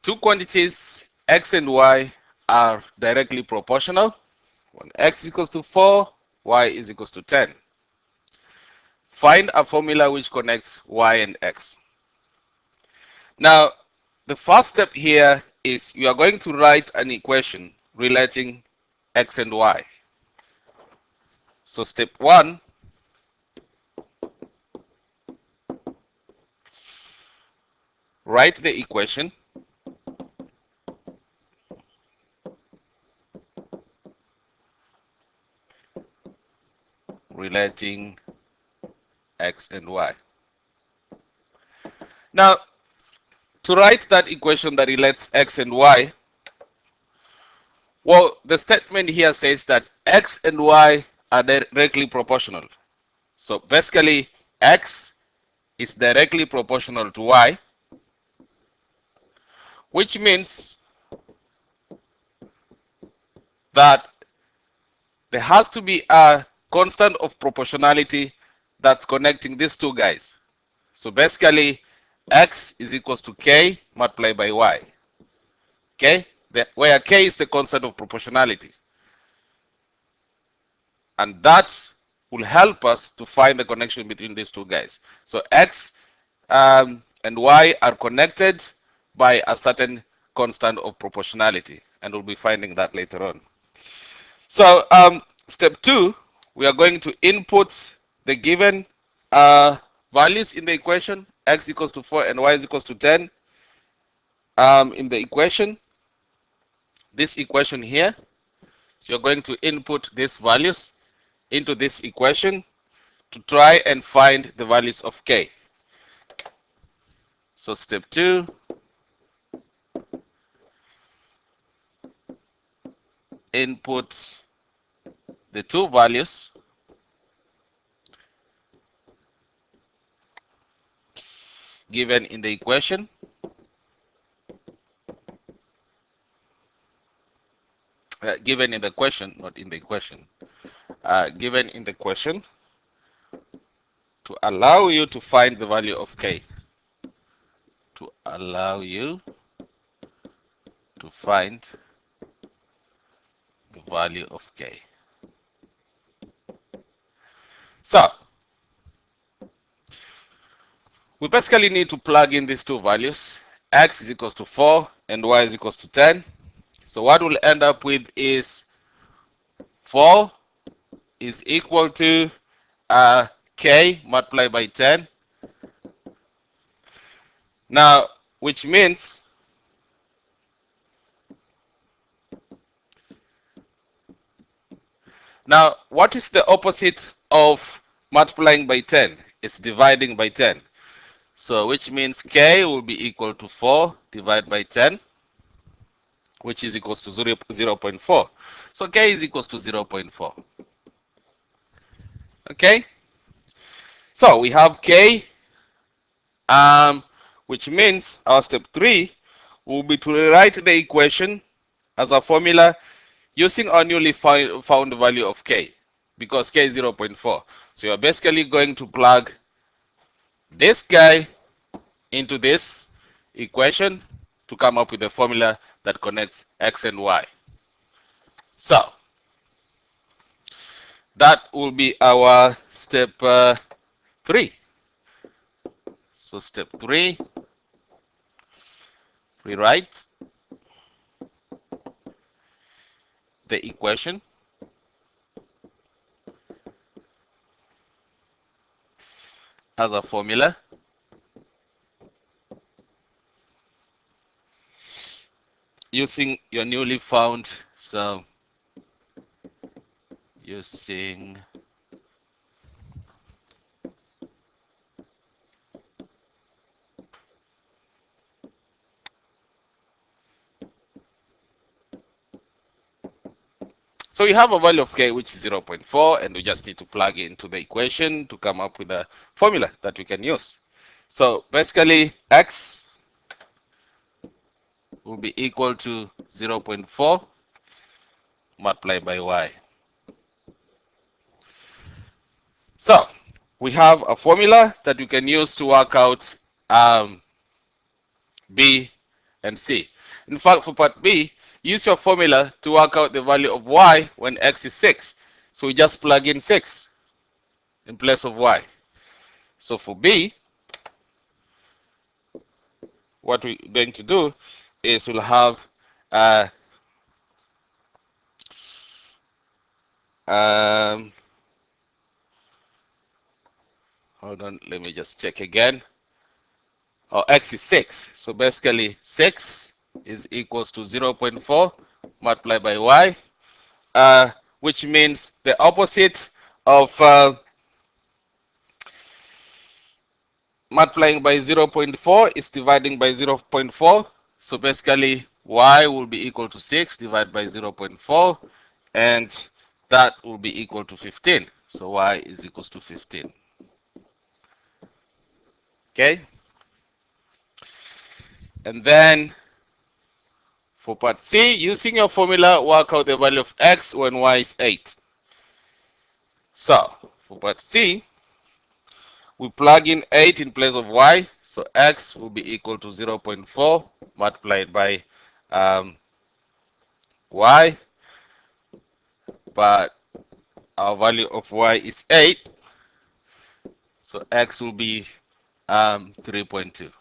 two quantities x and y are directly proportional. When x is equals to 4, y is equals to 10. Find a formula which connects y and x. Now, the first step here is you are going to write an equation relating x and y. So step 1, write the equation relating x and y. Now, to write that equation that relates x and y, well, the statement here says that x and y are directly proportional. So basically, x is directly proportional to y, which means that there has to be a constant of proportionality that's connecting these two guys. So basically, x is equals to k multiplied by y. Okay? Where k is the constant of proportionality. And that will help us to find the connection between these two guys. So x and y are connected by a certain constant of proportionality. And we'll be finding that later on. So step 2, we are going to input the given values in the equation, x equals to 4 and y is equals to 10 in the equation, this equation here. So you're going to input these values into this equation to try and find the values of k. So step 2, input the two values given in the equation. Given in the question, not in the equation. Given in the question to allow you to find the value of k. To allow you to find the value of k. So, we basically need to plug in these two values. X is equals to 4 and y is equals to 10. So what we'll end up with is 4 is equal to k multiplied by 10. Now, which means now what is the opposite of multiplying by 10? It's dividing by 10. So which means k will be equal to 4 divided by 10, which is equals to 0.4. So k is equals to 0.4. Okay? So we have k, which means our step 3 will be to rewrite the equation as a formula using our newly found value of k, because k is 0.4. So you're basically going to plug this guy into this equation to come up with a formula that connects x and y. So that will be our step 3. So step 3, rewrite the equation as a formula using your newly found, so using so we have a value of k which is 0.4, and we just need to plug it into the equation to come up with a formula that we can use. So basically x will be equal to 0.4 multiplied by y. So we have a formula that you can use to work out b and C. In fact, for part B, use your formula to work out the value of y when x is 6. So we just plug in 6 in place of y. So for B, what we're going to do is we'll have um, hold on, let me just check again. Oh, x is 6. So basically 6 is equals to 0.4 multiplied by y, which means the opposite of multiplying by 0.4 is dividing by 0.4. So basically y will be equal to 6 divided by 0.4, and that will be equal to 15. So y is equals to 15. Okay? And then for part C, using your formula, work out the value of x when y is 8. So for part C, we plug in 8 in place of y. So x will be equal to 0.4 multiplied by y. But our value of y is 8. So x will be 3.2.